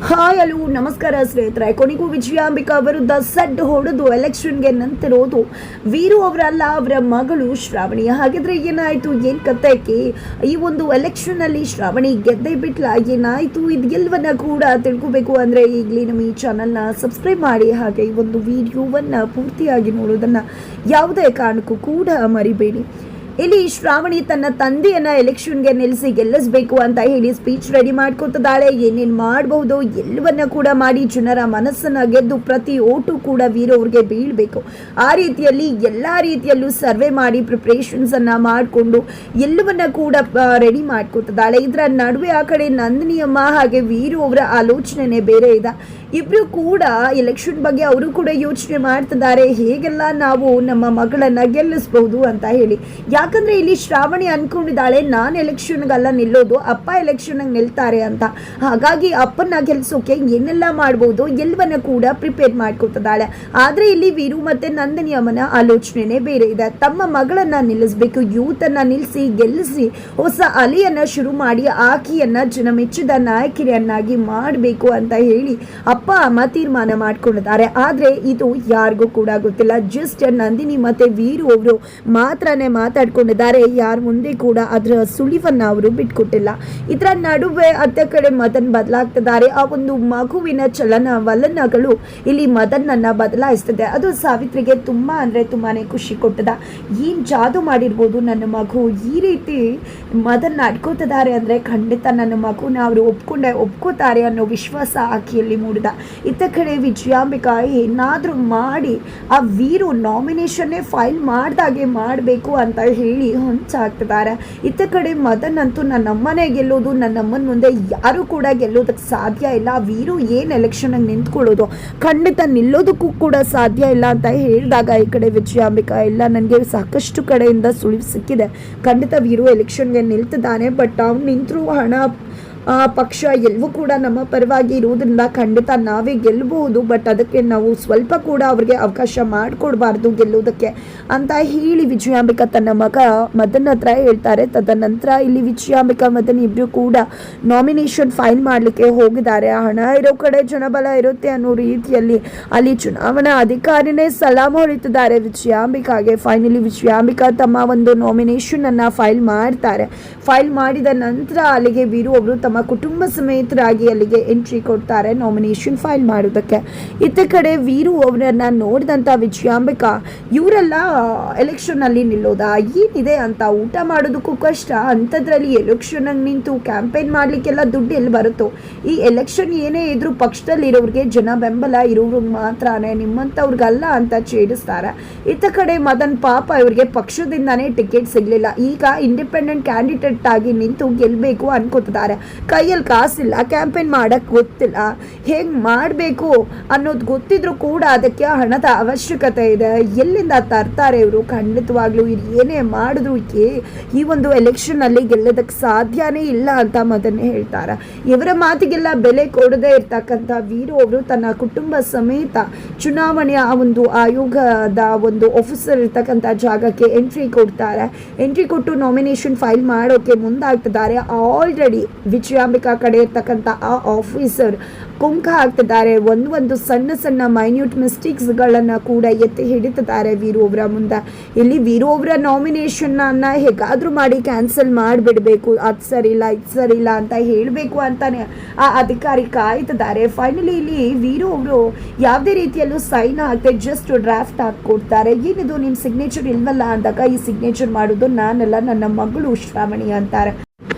Hi hello ನಮಸ್ಕಾರ ಸ್ನೇಹಿತರೆ. ಕೊನೆಗೂ ವಿಜಯಾಂಬಿಕಾ ವಿರುದ್ಧ ಸಡ್ ಹೊಡೆದು ಎಲೆಕ್ಷನ್ಗೆ ನಿಂತಿರೋದು ವೀರು ಅವರಲ್ಲ, ಅವರ ಮಗಳು ಶ್ರಾವಣಿ. ಹಾಗಿದ್ರೆ ಏನಾಯ್ತು, ಏನ್ ಕಥೆಗೆ ಈ ಒಂದು ಎಲೆಕ್ಷನ್ ಅಲ್ಲಿ ಶ್ರಾವಣಿ ಗೆದ್ದೇ ಬಿಟ್ಲ, ಏನಾಯ್ತು, ಇದೆಲ್ಲವನ್ನ ಕೂಡ ತಿಳ್ಕೋಬೇಕು ಅಂದ್ರೆ ಈಗಲೇ ನಮ್ಮ ಈ ಚಾನಲ್ನ ಸಬ್ಸ್ಕ್ರೈಬ್ ಮಾಡಿ, ಹಾಗೆ ಈ ಒಂದು ವಿಡಿಯೋವನ್ನ ಪೂರ್ತಿಯಾಗಿ ನೋಡೋದನ್ನ ಯಾವುದೇ ಕಾರಣಕ್ಕೂ ಕೂಡ ಮರಿಬೇಡಿ. ಇಲ್ಲಿ ಶ್ರಾವಣಿ ತನ್ನ ತಂದೆಯನ್ನ ಎಲೆಕ್ಷನ್ಗೆ ನಿಲ್ಲಿಸಿ ಗೆಲ್ಲಿಸಬೇಕು ಅಂತ ಹೇಳಿ ಸ್ಪೀಚ್ ರೆಡಿ ಮಾಡ್ಕೊತಿದ್ದಾಳೆ. ಏನೇನು ಮಾಡಬಹುದು ಎಲ್ಲವನ್ನ ಕೂಡ ಮಾಡಿ ಜನರ ಮನಸ್ಸನ್ನ ಗೆದ್ದು ಪ್ರತಿ ಓಟು ಕೂಡ ವೀರು ಅವ್ರಿಗೆ ಬೀಳ್ಬೇಕು. ಆ ರೀತಿಯಲ್ಲಿ ಎಲ್ಲಾ ರೀತಿಯಲ್ಲೂ ಸರ್ವೆ ಮಾಡಿ ಪ್ರಿಪ್ರೇಷನ್ಸ್ ಅನ್ನ ಮಾಡಿಕೊಂಡು ಎಲ್ಲವನ್ನ ಕೂಡ ರೆಡಿ ಮಾಡ್ಕೊತಿದ್ದಾಳೆ. ಇದರ ನಡುವೆ ಆ ಕಡೆ ನಂದಿನಿ ಅಮ್ಮ ಹಾಗೆ ವೀರು ಅವರ ಆಲೋಚನೆ ಬೇರೆ ಇದೆ. ಇಬ್ರು ಕೂಡ ಎಲೆಕ್ಷನ್ ಬಗ್ಗೆ ಅವರು ಕೂಡ ಯೋಚನೆ ಮಾಡ್ತಿದ್ದಾರೆ, ಹೇಗೆಲ್ಲ ನಾವು ನಮ್ಮ ಮಗಳನ್ನ ಗೆಲ್ಲಿಸಬಹುದು ಅಂತ ಹೇಳಿ. ಯಾಕಂದ್ರೆ ಇಲ್ಲಿ ಶ್ರಾವಣಿ ಅನ್ಕೊಂಡಿದ್ದಾಳೆ, ನಾನು ಎಲೆಕ್ಷನ್ಗೆಲ್ಲ ನಿಲ್ಲೋದು, ಅಪ್ಪ ಎಲೆಕ್ಷನ್ ನಿಲ್ತಾರೆ ಅಂತ. ಹಾಗಾಗಿ ಅಪ್ಪನ ಗೆಲ್ಸೋಕೆ ಏನೆಲ್ಲ ಮಾಡ್ಬೋದು ಎಲ್ಲವನ್ನ ಕೂಡ ಪ್ರಿಪೇರ್ ಮಾಡ್ಕೊತಿದ್ದಾಳೆ. ಆದ್ರೆ ಇಲ್ಲಿ ವೀರು ಮತ್ತೆ ನಂದಿನಿ ಅಮ್ಮನ ಆಲೋಚನೆ ಬೇರೆ ಇದೆ. ತಮ್ಮ ಮಗಳನ್ನ ನಿಲ್ಲಿಸಬೇಕು, ಯೂತ್ ಅನ್ನ ನಿಲ್ಲಿಸಿ ಗೆಲ್ಲಿಸಿ ಹೊಸ ಅಲೆಯನ್ನ ಶುರು ಮಾಡಿ ಆಕೆಯನ್ನ ಜನಮೆಚ್ಚಿದ ನಾಯಕಿಯನ್ನಾಗಿ ಮಾಡಬೇಕು ಅಂತ ಹೇಳಿ ಅಪ್ಪ ಅಮ್ಮ ತೀರ್ಮಾನ ಮಾಡ್ಕೊಂಡಿದ್ದಾರೆ. ಆದ್ರೆ ಇದು ಯಾರಿಗೂ ಕೂಡ ಗೊತ್ತಿಲ್ಲ. ಜಸ್ಟ್ ನಂದಿನಿ ಮತ್ತೆ ವೀರು ಅವರು ಮಾತ್ರನೇ ಮಾತಾಡ್ಕೊಂಡಿದ್ದಾರೆ. ಯಾರ ಮುಂದೆ ಕೂಡ ಅದರ ಸುಳಿವನ್ನ ಅವರು ಬಿಟ್ಕೊಟ್ಟಿಲ್ಲ. ಇದರ ನಡುವೆ ಅತ್ತ ಕಡೆ ಮದನ್ ಬದಲಾಗ್ತಿದ್ದಾರೆ. ಆ ಒಂದು ಮಗುವಿನ ಚಲನವಲನಗಳು ಇಲ್ಲಿ ಮದನ್ನನ್ನ ಬದಲಾಯಿಸ್ತದೆ. ಅದು ಸಾವಿತ್ರಿಗೆ ತುಂಬಾ ಅಂದ್ರೆ ತುಂಬಾನೇ ಖುಷಿ ಕೊಟ್ಟದ. ಏನ್ ಜಾದು ಮಾಡಿರ್ಬೋದು ನನ್ನ ಮಗು, ಈ ರೀತಿ ಮದನ್ ನಡ್ಕೋತಿದ್ದಾರೆ ಅಂದ್ರೆ ಖಂಡಿತ ನನ್ನ ಮಗುನ ಅವರು ಒಪ್ಕೋತಾರೆ ಅನ್ನೋ ವಿಶ್ವಾಸ ಆಕೆಯಲ್ಲಿ ಮೂಡಿದ. ಇತ್ತ ಕಡೆ ವಿಜಯಾಂಬಿಕಾ ಏನಾದ್ರೂ ಮಾಡಿ ಆ ವೀರು ನಾಮಿನೇಷನ್ನೇ ಫೈಲ್ ಮಾಡ್ದಾಗೆ ಮಾಡಬೇಕು ಅಂತ ಹೇಳಿ ಹೊಂಚಾಗ್ತಿದ್ದಾರೆ. ಇತ್ತ ಕಡೆ ಮದನ್ ಅಂತೂ ನನ್ನಮ್ಮನೇ ಗೆಲ್ಲೋದು, ನನ್ನಮ್ಮನ ಮುಂದೆ ಯಾರು ಕೂಡ ಗೆಲ್ಲೋದಕ್ಕೆ ಸಾಧ್ಯ ಇಲ್ಲ, ವೀರು ಏನು ಎಲೆಕ್ಷನ್ ನಿಂತ್ಕೊಳ್ಳೋದು ಖಂಡಿತ ನಿಲ್ಲೋದಕ್ಕೂ ಕೂಡ ಸಾಧ್ಯ ಇಲ್ಲ ಅಂತ ಹೇಳಿದಾಗ ಈ ಕಡೆ ವಿಜಯಾಂಬಿಕಾ ಇಲ್ಲ, ನನಗೆ ಸಾಕಷ್ಟು ಕಡೆಯಿಂದ ಸುಳಿವು ಸಿಕ್ಕಿದೆ, ಖಂಡಿತ ವೀರು ಎಲೆಕ್ಷನ್ಗೆ ನಿಲ್ತಿದ್ದಾನೆ, ಬಟ್ ಅವ್ನು ನಿಂತರೂ ಹಣ ಪಕ್ಷ ಎಲ್ಲವೂ ಕೂಡ ನಮ್ಮ ಪರವಾಗಿ ಇರುವುದರಿಂದ ಖಂಡಿತ ನಾವೇ ಗೆಲ್ಲಬಹುದು, ಬಟ್ ಅದಕ್ಕೆ ನಾವು ಸ್ವಲ್ಪ ಕೂಡ ಅವ್ರಿಗೆ ಅವಕಾಶ ಮಾಡಿಕೊಡ್ಬಾರ್ದು ಗೆಲ್ಲೋದಕ್ಕೆ ಅಂತ ಹೇಳಿ ವಿಜಯಾಂಬಿಕಾ ತನ್ನ ಮಗ ಮದನ್ ಹತ್ರ ಹೇಳ್ತಾರೆ. ತದನಂತರ ಇಲ್ಲಿ ವಿಜಯಾಂಬಿಕಾ ಮದನ್ ಇಬ್ರು ಕೂಡ ನಾಮಿನೇಷನ್ ಫೈಲ್ ಮಾಡಲಿಕ್ಕೆ ಹೋಗಿದ್ದಾರೆ. ಹಣ ಇರೋ ಕಡೆ ಜನಬಲ ಇರುತ್ತೆ ಅನ್ನೋ ರೀತಿಯಲ್ಲಿ ಅಲ್ಲಿ ಚುನಾವಣಾ ಅಧಿಕಾರಿನೇ ಸಲಾಮ್ ಹೊಡಿತಿದ್ದಾರೆ ವಿಜಯಾಂಬಿಕಾಗೆ. ಫೈನಲಿ ವಿಜಯಾಂಬಿಕಾ ತಮ್ಮ ಒಂದು ನಾಮಿನೇಷನ್ ಅನ್ನ ಫೈಲ್ ಮಾಡ್ತಾರೆ. ಫೈಲ್ ಮಾಡಿದ ನಂತರ ಅಲ್ಲಿಗೆ ವೀರು ಅವರು ತಮ್ಮ ಕುಟುಂಬ ಸಮೇತರಾಗಿ ಅಲ್ಲಿಗೆ ಎಂಟ್ರಿ ಕೊಡ್ತಾರೆ ನಾಮಿನೇಷನ್ ಫೈಲ್ ಮಾಡೋದಕ್ಕೆ. ಇತ್ತ ಕಡೆ ವೀರು ಅವರನ್ನ ನೋಡಿದಂತ ವಿಜಯಾಂಬಿಕಾ, ಇವರೆಲ್ಲ ಎಲೆಕ್ಷನ್ ಅಲ್ಲಿ ನಿಲ್ಲೋದಾ, ಏನಿದೆ ಅಂತ, ಊಟ ಮಾಡೋದಕ್ಕೂ ಕಷ್ಟ ಅಂಥದ್ರಲ್ಲಿ ಎಲೆಕ್ಷನ್ ನಿಂತು ಕ್ಯಾಂಪೇನ್ ಮಾಡ್ಲಿಕ್ಕೆಲ್ಲ ದುಡ್ಡು ಎಲ್ಲಿ ಬರುತ್ತೋ, ಈ ಎಲೆಕ್ಷನ್ ಏನೇ ಇದ್ರು ಪಕ್ಷದಲ್ಲಿ ಇರೋರಿಗೆ ಜನ ಬೆಂಬಲ ಇರೋರಿಗೆ ಮಾತ್ರನೇ, ನಿಮ್ಮಂಥವ್ರಿಗಲ್ಲ ಅಂತ ಛೇಡಿಸ್ತಾರೆ. ಇತ್ತ ಕಡೆ ಮದನ್ ಪಾಪ ಇವರಿಗೆ ಪಕ್ಷದಿಂದಾನೇ ಟಿಕೆಟ್ ಸಿಗ್ಲಿಲ್ಲ, ಈಗ ಇಂಡಿಪೆಂಡೆಂಟ್ ಕ್ಯಾಂಡಿಡೇಟ್ ಆಗಿ ನಿಂತು ಗೆಲ್ಬೇಕು ಅನ್ಕೋತಿದ್ದಾರೆ. ಕೈಯಲ್ಲಿ ಕಾಸಿಲ್ಲ, ಕ್ಯಾಂಪೇನ್ ಮಾಡಕ್ ಗೊತ್ತಿಲ್ಲ, ಹೇಗ್ ಮಾಡಬೇಕು ಅನ್ನೋದು ಗೊತ್ತಿದ್ರು ಕೂಡ ಅದಕ್ಕೆ ಹಣದ ಅವಶ್ಯಕತೆ ಇದೆ, ಎಲ್ಲಿಂದ ತರ್ತಾರೆ ಇವರು, ಖಂಡಿತವಾಗ್ಲೂ ಇದು ಏನೇ ಮಾಡಿದ್ರು ಈ ಒಂದು ಎಲೆಕ್ಷನ್ ಅಲ್ಲಿ ಗೆಲ್ಲೋದಕ್ಕೆ ಸಾಧ್ಯನೇ ಇಲ್ಲ ಅಂತ ಮದನ್ನೇ ಹೇಳ್ತಾರೆ. ಇವರ ಮಾತಿಗೆಲ್ಲ ಬೆಲೆ ಕೊಡದೇ ಇರ್ತಕ್ಕಂಥ ವೀರು ಅವರು ತನ್ನ ಕುಟುಂಬ ಸಮೇತ ಚುನಾವಣೆಯ ಒಂದು ಆಯೋಗದ ಒಂದು ಆಫೀಸರ್ ಇರ್ತಕ್ಕಂಥ ಜಾಗಕ್ಕೆ ಎಂಟ್ರಿ ಕೊಡ್ತಾರೆ. ಎಂಟ್ರಿ ಕೊಟ್ಟು ನಾಮಿನೇಷನ್ ಫೈಲ್ ಮಾಡೋಕೆ ಮುಂದಾಗ್ತಿದ್ದಾರೆ. ಆಲ್ರೆಡಿ ವಿಜಯಾಂಬಿಕಾ ಕಡೆ ಇರ್ತಕ್ಕಂಥ ಆ ಆಫೀಸರ್ ಕುಂಕ ಹಾಕ್ತಿದ್ದಾರೆ. ಒಂದು ಸಣ್ಣ ಸಣ್ಣ ಮೈನ್ಯೂಟ್ ಮಿಸ್ಟೇಕ್ಸ್ಗಳನ್ನು ಕೂಡ ಎತ್ತಿ ಹಿಡಿತಿದ್ದಾರೆ ವೀರು ಅವರ ಮುಂದೆ. ಇಲ್ಲಿ ವೀರು ಅವರ ನಾಮಿನೇಷನ್ನ ಹೇಗಾದ್ರೂ ಮಾಡಿ ಕ್ಯಾನ್ಸಲ್ ಮಾಡಿಬಿಡ್ಬೇಕು, ಅದು ಸರಿ ಇಲ್ಲ ಇದು ಸರಿ ಇಲ್ಲ ಅಂತ ಹೇಳಬೇಕು ಅಂತಾನೆ ಆ ಅಧಿಕಾರಿ ಕಾಯ್ತಿದ್ದಾರೆ. ಫೈನಲಿ ಇಲ್ಲಿ ವೀರು ಅವರು ಯಾವುದೇ ರೀತಿಯಲ್ಲೂ ಸೈನ್ ಹಾಕ್ತೆ ಜಸ್ಟ್ ಡ್ರಾಫ್ಟ್ ಹಾಕೊಡ್ತಾರೆ. ಏನಿದು ನಿಮ್ಮ ಸಿಗ್ನೇಚರ್ ಇಲ್ವಲ್ಲ ಅಂದಾಗ, ಈ ಸಿಗ್ನೇಚರ್ ಮಾಡೋದು ನಾನಲ್ಲ, ನನ್ನ ಮಗಳು ಶ್ರಾವಣಿ ಅಂತಾರೆ.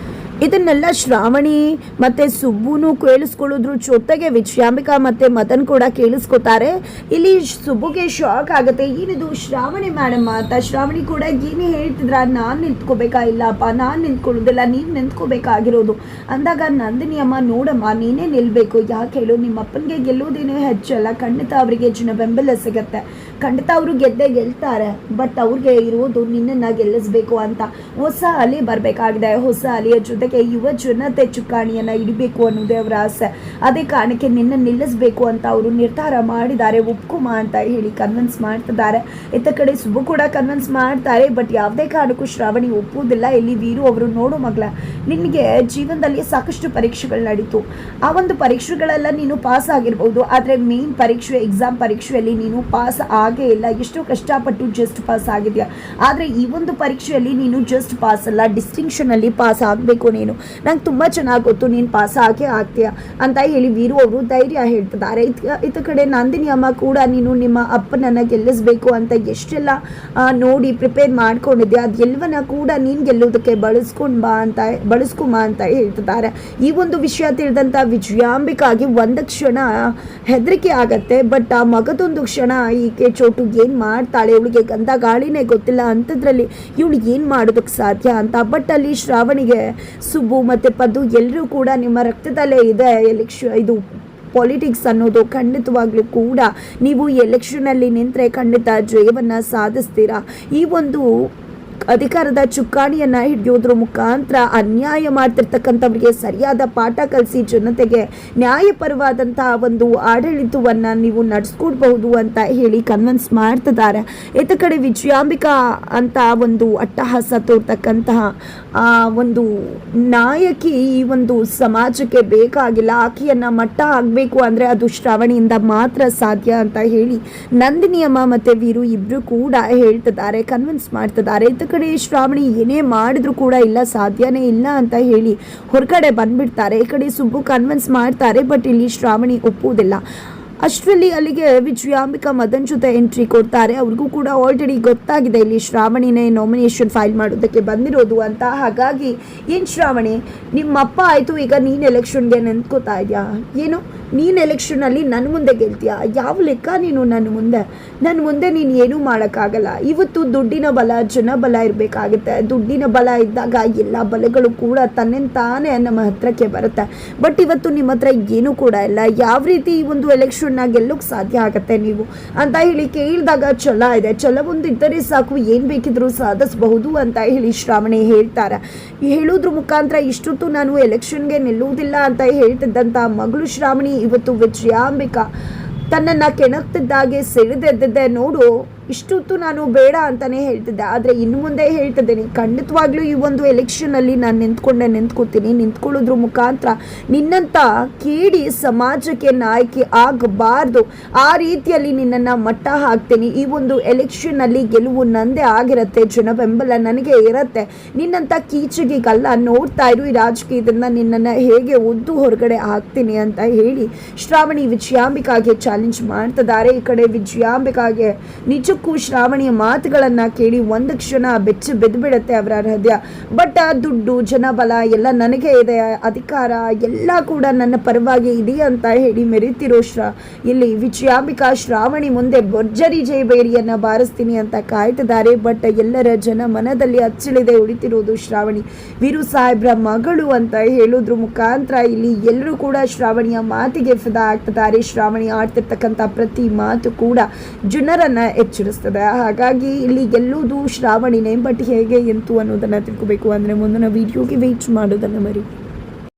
ಇದನ್ನೆಲ್ಲ ಶ್ರಾವಣಿ ಮತ್ತೆ ಸುಬ್ಬುನು ಕೇಳಿಸ್ಕೊಳ್ಳೋದ್ರ ಜೊತೆಗೆ ವಿಜಯಾಂಬಿಕಾ ಮತ್ತೆ ಮದನ್ ಕೂಡ ಕೇಳಿಸ್ಕೊತಾರೆ. ಇಲ್ಲಿ ಸುಬ್ಬುಗೆ ಶಾಕ್ ಆಗುತ್ತೆ, ಏನಿದು ಶ್ರಾವಣಿ ಮೇಡಮ್ ಅಂತ. ಶ್ರಾವಣಿ ಕೂಡ ಏನೇ ಹೇಳ್ತಿದ್ರ, ನಾನು ನಿಂತ್ಕೋಬೇಕಾ, ಇಲ್ಲಪ್ಪ ನಾನು ನಿಂತ್ಕೊಳ್ಳೋದಿಲ್ಲ, ನೀವು ನಿಂತ್ಕೋಬೇಕಾಗಿರೋದು ಅಂದಾಗ ನಂದಿನಿ ಅಮ್ಮ, ನೋಡಮ್ಮ ನೀನೇ ನಿಲ್ಬೇಕು, ಯಾಕೆ ಹೇಳು, ನಿಮ್ಮ ಅಪ್ಪನಿಗೆ ಗೆಲ್ಲೋದೇನೋ ಹೆಚ್ಚಲ್ಲ, ಖಂಡಿತ ಅವರಿಗೆ ಜನ ಬೆಂಬಲ ಸಿಗತ್ತೆ, ಖಂಡಿತ ಅವರು ಗೆಲ್ತಾರೆ, ಬಟ್ ಅವ್ರಿಗೆ ಇರೋದು ನಿನ್ನನ್ನು ಗೆಲ್ಲಿಸ್ಬೇಕು ಅಂತ. ಹೊಸ ಅಲೆ ಬರಬೇಕಾಗಿದೆ, ಹೊಸ ಅಲೆಯ ಜೊತೆಗೆ ಜೊತೆಗೆ ಯುವ ಜನತೆ ಚುಕ್ಕಾಣಿಯನ್ನ ಹಿಡಿಬೇಕು ಅನ್ನೋದೇ ಅವರ ಆಸೆ. ಅದೇ ಕಾರಣಕ್ಕೆ ನಿನ್ನ ನಿಲ್ಲಿಸಬೇಕು ಅಂತ ಅವರು ನಿರ್ಧಾರ ಮಾಡಿದ್ದಾರೆ. ಒಪ್ಕುಮ ಅಂತ ಹೇಳಿ ಕನ್ವಿನ್ಸ್ ಮಾಡ್ತಿದ್ದಾರೆ. ಇತ್ತ ಕಡೆ ಸುಬ್ಬು ಕೂಡ ಕನ್ವಿನ್ಸ್ ಮಾಡ್ತಾರೆ. ಬಟ್ ಯಾವುದೇ ಕಾರಣಕ್ಕೂ ಶ್ರಾವಣಿ ಒಪ್ಪುವುದಿಲ್ಲ. ಇಲ್ಲಿ ವೀರು ಅವರು, ನೋಡು ಮಗಳ, ನಿನಗೆ ಜೀವನದಲ್ಲಿ ಸಾಕಷ್ಟು ಪರೀಕ್ಷೆಗಳು ನಡೀತು. ಆ ಒಂದು ಪರೀಕ್ಷೆಗಳೆಲ್ಲ ನೀನು ಪಾಸ್ ಆಗಿರ್ಬೋದು, ಆದರೆ ಮೇನ್ ಪರೀಕ್ಷೆ, ಎಕ್ಸಾಮ್ ಪರೀಕ್ಷೆಯಲ್ಲಿ ನೀನು ಪಾಸ್ ಆಗೇ ಇಲ್ಲ. ಎಷ್ಟೋ ಕಷ್ಟಪಟ್ಟು ಜಸ್ಟ್ ಪಾಸ್ ಆಗಿದೆಯಾ. ಆದರೆ ಈ ಒಂದು ಪರೀಕ್ಷೆಯಲ್ಲಿ ನೀನು ಜಸ್ಟ್ ಪಾಸ್ ಅಲ್ಲ, ಡಿಸ್ಟಿಂಕ್ಷನಲ್ಲಿ ಪಾಸ್ ಆಗಬೇಕು. ನೀನು ನಂಗೆ ತುಂಬ ಚೆನ್ನಾಗಿ ಗೊತ್ತು, ನೀನು ಪಾಸ್ ಆಗೇ ಆಗ್ತೀಯ ಅಂತ ಹೇಳಿ ವೀರು ಅವರು ಧೈರ್ಯ ಹೇಳ್ತಿದ್ದಾರೆ. ಇತ್ತ ಕಡೆ ನಂದಿನಿ ಅಮ್ಮ ಕೂಡ, ನೀನು ನಿಮ್ಮ ಅಪ್ಪನನ್ನು ಗೆಲ್ಲಿಸಬೇಕು ಅಂತ ಎಷ್ಟೆಲ್ಲ ನೋಡಿ ಪ್ರಿಪೇರ್ ಮಾಡ್ಕೊಂಡಿದ್ಯಾ, ಅದೆಲ್ಲವನ್ನ ಕೂಡ ನೀನು ಗೆಲ್ಲೋದಕ್ಕೆ ಬಳಸ್ಕೊಂಬ ಅಂತ ಹೇಳ್ತಿದ್ದಾರೆ. ಈ ಒಂದು ವಿಷಯ ತಿಳಿದಂಥ ವಿಜಯಾಂಬಿಕಾಗಿ ಒಂದು ಕ್ಷಣ ಹೆದರಿಕೆ ಆಗತ್ತೆ. ಬಟ್ ಆ ಮಗದೊಂದು ಕ್ಷಣ ಈಕೆ ಚೋಟು ಏನು ಮಾಡ್ತಾಳೆ, ಇವಳಿಗೆ ಗಂಧ ಗಾಳಿನೇ ಗೊತ್ತಿಲ್ಲ ಅಂಥದ್ರಲ್ಲಿ ಇವಳು ಏನು ಮಾಡೋದಕ್ಕೆ ಸಾಧ್ಯ ಅಂತ. ಬಟ್ ಅಲ್ಲಿ ಶ್ರಾವಣಿಗೆ ಸುಬ್ಬು ಮತ್ತು ಪದ್ದು ಎಲ್ಲರೂ ಕೂಡ ನಿಮ್ಮ ರಕ್ತದಲ್ಲೇ ಇದೆ ಇದು ಪಾಲಿಟಿಕ್ಸ್ ಅನ್ನೋದು, ಖಂಡಿತವಾಗ್ಲೂ ಕೂಡ ನೀವು ಎಲೆಕ್ಷನಲ್ಲಿ ನಿಂತರೆ ಖಂಡಿತ ಜಯವನ್ನು ಸಾಧಿಸ್ತೀರಾ. ಈ ಒಂದು ಅಧಿಕಾರದ ಚುಕ್ಕಾಣಿಯನ್ನು ಹಿಡಿಯೋದ್ರ ಮುಖಾಂತರ ಅನ್ಯಾಯ ಮಾಡ್ತಿರ್ತಕ್ಕಂಥವ್ರಿಗೆ ಸರಿಯಾದ ಪಾಠ ಕಲಿಸಿ ಜನತೆಗೆ ನ್ಯಾಯಪರವಾದಂತಹ ಒಂದು ಆಡಳಿತವನ್ನು ನೀವು ನಡೆಸ್ಕೊಡ್ಬಹುದು ಅಂತ ಹೇಳಿ ಕನ್ವಿನ್ಸ್ ಮಾಡ್ತಿದ್ದಾರೆ. ಇತ್ತ ಕಡೆ ವಿಜಯಾಂಬಿಕಾ ಅಂತ ಒಂದು ಅಟ್ಟಹಾಸ ತೋರ್ತಕ್ಕಂತಹ ಒಂದು ನಾಯಕಿ ಈ ಒಂದು ಸಮಾಜಕ್ಕೆ ಬೇಕಾಗಿಲ್ಲ. ಆಕೆಯನ್ನು ಮಟ್ಟ ಆಗಬೇಕು ಅಂದರೆ ಅದು ಶ್ರಾವಣಿಯಿಂದ ಮಾತ್ರ ಸಾಧ್ಯ ಅಂತ ಹೇಳಿ ನಂದಿನಿಯಮ್ಮ ಮತ್ತು ವೀರು ಇಬ್ಬರು ಕೂಡ ಹೇಳ್ತಿದ್ದಾರೆ, ಕನ್ವಿನ್ಸ್ ಮಾಡ್ತಿದ್ದಾರೆ. ಇತ್ತ ಕಡೆ ಶ್ರಾವಣಿ ಏನೇ ಮಾಡಿದ್ರು ಕೂಡ ಇಲ್ಲ, ಸಾಧ್ಯನೇ ಇಲ್ಲ ಅಂತ ಹೇಳಿ ಹೊರಗಡೆ ಬಂದ್ಬಿಡ್ತಾರೆ. ಈ ಕಡೆ ಸುಬ್ಬು ಕನ್ವಿನ್ಸ್ ಮಾಡ್ತಾರೆ. ಬಟ್ ಇಲ್ಲಿ ಶ್ರಾವಣಿ ಒಪ್ಪುವುದಿಲ್ಲ. ಅಷ್ಟರಲ್ಲಿ ಅಲ್ಲಿಗೆ ವಿಜಯಾಂಬಿಕಾ ಮದನ್ ಜೊತೆ ಎಂಟ್ರಿ ಕೊಡ್ತಾರೆ. ಅವ್ರಿಗೂ ಕೂಡ ಆಲ್ರೆಡಿ ಗೊತ್ತಾಗಿದೆ ಇಲ್ಲಿ ಶ್ರಾವಣಿನೇ ನಾಮಿನೇಷನ್ ಫೈಲ್ ಮಾಡೋದಕ್ಕೆ ಬಂದಿರೋದು ಅಂತ. ಹಾಗಾಗಿ ಏನು ಶ್ರಾವಣಿ, ನಿಮ್ಮಪ್ಪ ಆಯಿತು, ಈಗ ನೀನು ಎಲೆಕ್ಷನ್ಗೆ ನಿಂತ್ಕೋತಾ ಇದೆಯಾ? ಏನು ನೀನು ಎಲೆಕ್ಷನಲ್ಲಿ ನನ್ನ ಮುಂದೆ ಗೆಲ್ತೀಯಾ? ಯಾವ ಲೆಕ್ಕ ನೀನು ನನ್ನ ಮುಂದೆ ನೀನು ಏನೂ ಮಾಡೋಕ್ಕಾಗಲ್ಲ. ಇವತ್ತು ದುಡ್ಡಿನ ಬಲ, ಜನ ಬಲ ಇರಬೇಕಾಗುತ್ತೆ. ದುಡ್ಡಿನ ಬಲ ಇದ್ದಾಗ ಎಲ್ಲ ಬಲಗಳು ಕೂಡ ತನ್ನಿಂತಾನೇ ನಮ್ಮ ಹತ್ರಕ್ಕೆ ಬರುತ್ತೆ. ಬಟ್ ಇವತ್ತು ನಿಮ್ಮ ಹತ್ರ ಏನೂ ಕೂಡ ಇಲ್ಲ. ಯಾವ ರೀತಿ ಈ ಒಂದು ಎಲೆಕ್ಷನ್ನ ಗೆಲ್ಲೋಕ್ಕೆ ಸಾಧ್ಯ ಆಗತ್ತೆ ನೀವು ಅಂತ ಹೇಳಿ ಕೇಳಿದಾಗ ಛಲ ಒಂದು ಇದ್ದರೆ ಸಾಕು, ಏನು ಬೇಕಿದ್ರೂ ಸಾಧಿಸಬಹುದು ಅಂತ ಹೇಳಿ ಶ್ರಾವಣಿ ಹೇಳ್ತಾರೆ. ಹೇಳೋದ್ರ ಮುಖಾಂತರ ಇಷ್ಟೊತ್ತು ನಾನು ಎಲೆಕ್ಷನ್ಗೆ ನಿಲ್ಲುವುದಿಲ್ಲ ಅಂತ ಹೇಳ್ತಿದ್ದಂಥ ಮಗಳು ಶ್ರಾವಣಿ ಇವತ್ತು ವಿಜಯಾಂಬಿಕಾ ತನ್ನನ್ನು ಕೆಣಕ್ತಿದ್ದಾಗೆ ಸೆಳೆದೆದ್ದಿದ್ದೆ. ನೋಡು, ಇಷ್ಟೊತ್ತು ನಾನು ಬೇಡ ಅಂತಲೇ ಹೇಳ್ತಿದ್ದೆ, ಆದರೆ ಇನ್ನು ಮುಂದೆ ಹೇಳ್ತಿದ್ದೀನಿ, ಖಂಡಿತವಾಗ್ಲೂ ಈ ಒಂದು ಎಲೆಕ್ಷನಲ್ಲಿ ನಾನು ನಿಂತ್ಕೋತೀನಿ. ನಿಂತ್ಕೊಳ್ಳೋದ್ರ ಮುಖಾಂತರ ನಿನ್ನಂಥ ಕೇಡಿ ಸಮಾಜಕ್ಕೆ ನಾಯಕಿ ಆಗಬಾರ್ದು. ಆ ರೀತಿಯಲ್ಲಿ ನಿನ್ನನ್ನು ಮಟ್ಟ ಹಾಕ್ತೀನಿ. ಈ ಒಂದು ಎಲೆಕ್ಷನ್ನಲ್ಲಿ ಗೆಲುವು ನಂದೇ ಆಗಿರುತ್ತೆ, ಜನ ಬೆಂಬಲ ನನಗೆ ಇರುತ್ತೆ. ನಿನ್ನಂಥ ಕೀಚಗಿಗಲ್ಲ, ನೋಡ್ತಾ ಇರು ಈ ರಾಜಕೀಯದಿಂದ ನಿನ್ನನ್ನು ಹೇಗೆ ಒದ್ದು ಹೊರಗಡೆ ಹಾಕ್ತೀನಿ ಅಂತ ಹೇಳಿ ಶ್ರಾವಣಿ ವಿಜಯಾಂಬಿಕಾಗೆ ಚಾಲೆಂಜ್ ಮಾಡ್ತಿದ್ದಾರೆ. ಈ ಕಡೆ ವಿಜಯಾಂಬಿಕಾಗೆ ನಿಜಕ್ಕೂ ಶ್ರಾವಣಿಯ ಮಾತುಗಳನ್ನ ಕೇಳಿ ಒಂದು ಕ್ಷಣ ಬೆಚ್ಚಿ ಬಿದ್ದುಬಿಡುತ್ತೆ ಅವರ ಹೃದಯ. ಬಟ್ ದುಡ್ಡು, ಜನಬಲ ಎಲ್ಲ ನನಗೆ ಇದೆ, ಅಧಿಕಾರ ಎಲ್ಲ ಕೂಡ ನನ್ನ ಪರವಾಗಿ ಇದೆ ಅಂತ ಹೇಳಿ ಮೆರೀತಿರೋ ಇಲ್ಲಿ ವಿಜಯಾಂಬಿಕಾ ಶ್ರಾವಣಿ ಮುಂದೆ ಭರ್ಜರಿ ಜಯಬೇರಿಯನ್ನ ಬಾರಿಸ್ತೀನಿ ಅಂತ ಕಾಯ್ತಿದ್ದಾರೆ. ಬಟ್ ಎಲ್ಲರ ಜನ ಮನದಲ್ಲಿ ಅಚ್ಚಳಿದೆ ಉಳಿತಿರೋದು ಶ್ರಾವಣಿ ವೀರು ಸಾಹೇಬ್ರ ಮಗಳು ಅಂತ ಹೇಳೋದ್ರ ಮುಖಾಂತರ ಇಲ್ಲಿ ಎಲ್ಲರೂ ಕೂಡ ಶ್ರಾವಣಿಯ ಮಾತಿಗೆ ಫಿದಾ ಆಗ್ತಿದ್ದಾರೆ. ಶ್ರಾವಣಿ ಆಡ್ತಿರ್ತಕ್ಕಂಥ ಪ್ರತಿ ಮಾತು ಕೂಡ ಜನರನ್ನ ಎಚ್ಚರಿಸ್ತದೆ. ಹಾಗಾಗಿ ಇಲ್ಲಿ ಗೆಲ್ಲುವುದು ಶ್ರಾವಣಿನೇ. ಬಟ್ ಹೇಗೆ ಎಂತು ಅನ್ನೋದನ್ನ ತಿಳ್ಕೋಬೇಕು ಅಂದರೆ ಮುಂದಿನ ವಿಡಿಯೋಗೆ ವೇಟ್ ಮಾಡೋದನ್ನು ಮರಿ.